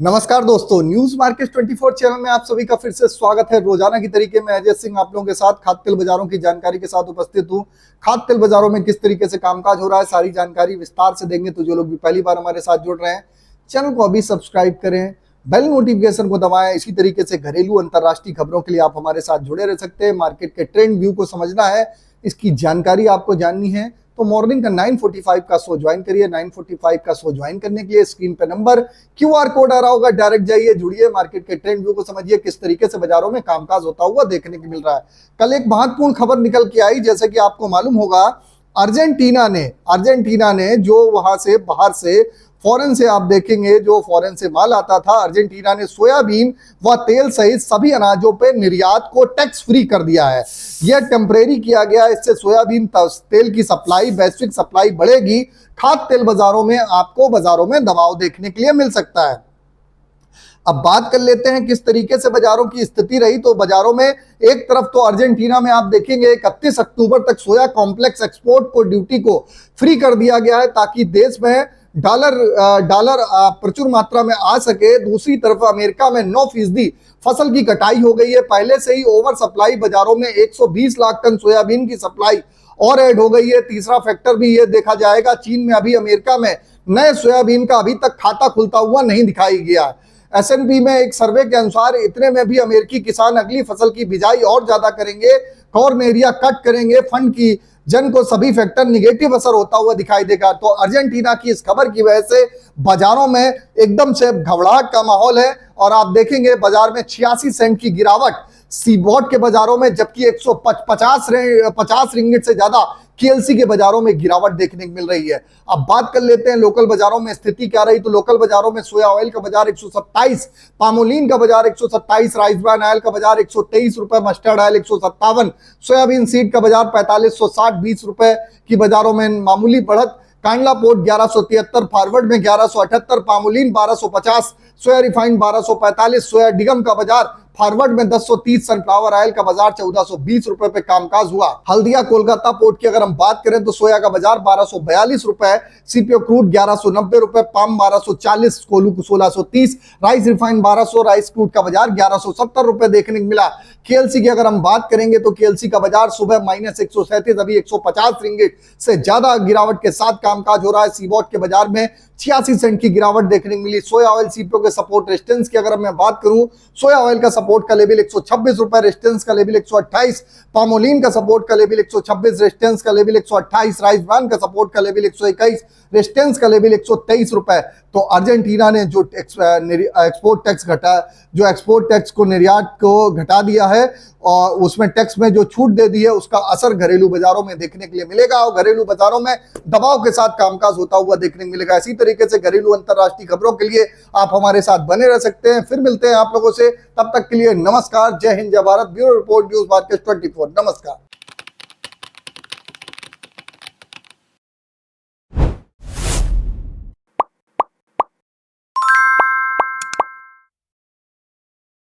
नमस्कार दोस्तों, news market 24 channel में आप सभी का फिर से स्वागत है। रोजाना की तरीके में अजय सिंह आप लोगों के साथ खाद्य तेल बाजारों की जानकारी के साथ उपस्थित हूं। खाद्य तेल बाजारों में किस तरीके से कामकाज हो रहा है, सारी जानकारी विस्तार से देंगे। तो जो लोग भी पहली बार हमारे साथ जुड़ रहे हैं, चैनल को अभी सब्सक्राइब करें, बेल नोटिफिकेशन को दबाएं। इसी तरीके से घरेलू अंतर्राष्ट्रीय खबरों के लिए आप हमारे साथ जुड़े रह सकते हैं। मार्केट के ट्रेंड व्यू को समझना है, इसकी जानकारी आपको जाननी है तो मॉर्निंग का 9:45 का शो ज्वाइन करिए। 9:45 का शो ज्वाइन करने के लिए स्क्रीन पे नंबर QR कोड आ रहा होगा, डायरेक्ट जाइए, जुड़िए, मार्केट के ट्रेंड व्यू को समझिए, किस तरीके से बाजारों में कामकाज होता हुआ देखने को मिल रहा है। कल एक महत्वपूर्ण खबर निकल के आई, जैसे कि आपको मालूम होगा, अर्जेंटीना ने जो वहां से बाहर से फॉरेन से आप देखेंगे, जो फॉरेन से माल आता था, अर्जेंटीना ने सोयाबीन व तेल सहित सभी अनाजों पे निर्यात को टैक्स फ्री कर दिया है। यह टेम्परेरी किया गया, इससे सोयाबीन तेल की सप्लाई, वैश्विक सप्लाई बढ़ेगी। खाद्य तेल बाजारों में आपको बाजारों में दबाव देखने के लिए मिल सकता है। अब बात कर लेते हैं किस तरीके से बाजारों की स्थिति रही। तो बाजारों में एक तरफ तो अर्जेंटीना में आप देखेंगे 31 अक्टूबर तक सोया कॉम्प्लेक्स एक्सपोर्ट को ड्यूटी को फ्री कर दिया गया है, ताकि देश में डॉलर प्रचुर मात्रा में आ सके। दूसरी तरफ अमेरिका में 9% फसल की कटाई हो गई है। पहले से ही ओवर सप्लाई बाजारों में 120 लाख टन सोयाबीन की सप्लाई और ऐड हो गई है। तीसरा फैक्टर भी ये देखा जाएगा, चीन में अभी अमेरिका में नए सोयाबीन का अभी तक खाता खुलता हुआ नहीं दिखाई गया। S&P में एक सर्वे के अनुसार इतने में भी अमेरिकी किसान अगली फसल की बिजाई और ज्यादा करेंगे, कॉर्न एरिया कट करेंगे, फंड की जन को सभी फैक्टर निगेटिव असर होता हुआ दिखाई देगा। तो अर्जेंटीना की इस खबर की वजह से बाजारों में एकदम से घबराहट का माहौल है और आप देखेंगे बाजार में 86 सेंट की गिरावट सीबॉट के बाजारों में, जबकि 150 रिंगिट से ज्यादा KLC के बाजारों में गिरावट देखने को मिल रही है। अब बात कर लेते हैं लोकल बाजारों में स्थिति क्या रही। तो लोकल बाजारों में सोया ऑयल का बाजार 127, पामोलिन का बाजार 127, राइस ब्रान ऑयल का बाजार 123 रुपए, मस्टर्ड ऑयल 157, सोयाबीन सीड का बाजार 4560 20 रुपए की बाजारों में मामूली बढ़त। कांडला पोर्ट 1173, फॉरवर्ड में 1178, पामोलिन 1250, सोया रिफाइंड 1245, सोया डिगम का बाजार फॉरवर्ड में 1030, सनफ्लावर ऑयल का बाजार 1420 रुपए पे कामकाज हुआ। हल्दिया कोलकाता पोर्ट की अगर हम बात करें तो सोया का बाजार 1242 रुपए, CPO क्रूड 1190 रुपए, पाम 1240, कोलू 1630, राइस रिफाइंड 1200, राइस क्रूड का बाजार 1170 रुपए देखने को मिला। KLC की अगर हम बात करेंगे तो KLC का बाजार सुबह -137, अभी 150 रिंगिट से ज्यादा गिरावट के साथ कामकाज हो रहा है। सीबॉट के बाजार में 86 सेंट की गिरावट देखने को मिली। सोया ऑयल CPO के सपोर्ट रेजिस्टेंस की अगर मैं बात करूं, सोया ऑयल का सपोर्ट का लेवल 126 रुपए, रेजिस्टेंस का लेवल 128, पामोलिन का सपोर्ट का लेवल 126, रेजिस्टेंस का लेवल 128, राइस ब्रान का सपोर्ट का लेवल 121, रेजिस्टेंस का लेवल 123 रुपए। तो अर्जेंटीना ने जो एक्सपोर्ट टैक्स को निर्यात को घटा दिया है और उसमें टैक्स में जो छूट दे दी है, उसका असर घरेलू बाजारों में देखने के लिए मिलेगा और घरेलू बाजारों में दबाव के साथ कामकाज होता हुआ देखने को मिलेगा। इसी तरीके से घरेलू अंतर्राष्ट्रीय खबरों के लिए आप हमारे साथ बने रह सकते हैं। फिर मिलते हैं आप लोगों से, तब तक के लिए नमस्कार, जय हिंद, जय Bharat. Bureau report, news market 24। नमस्कार।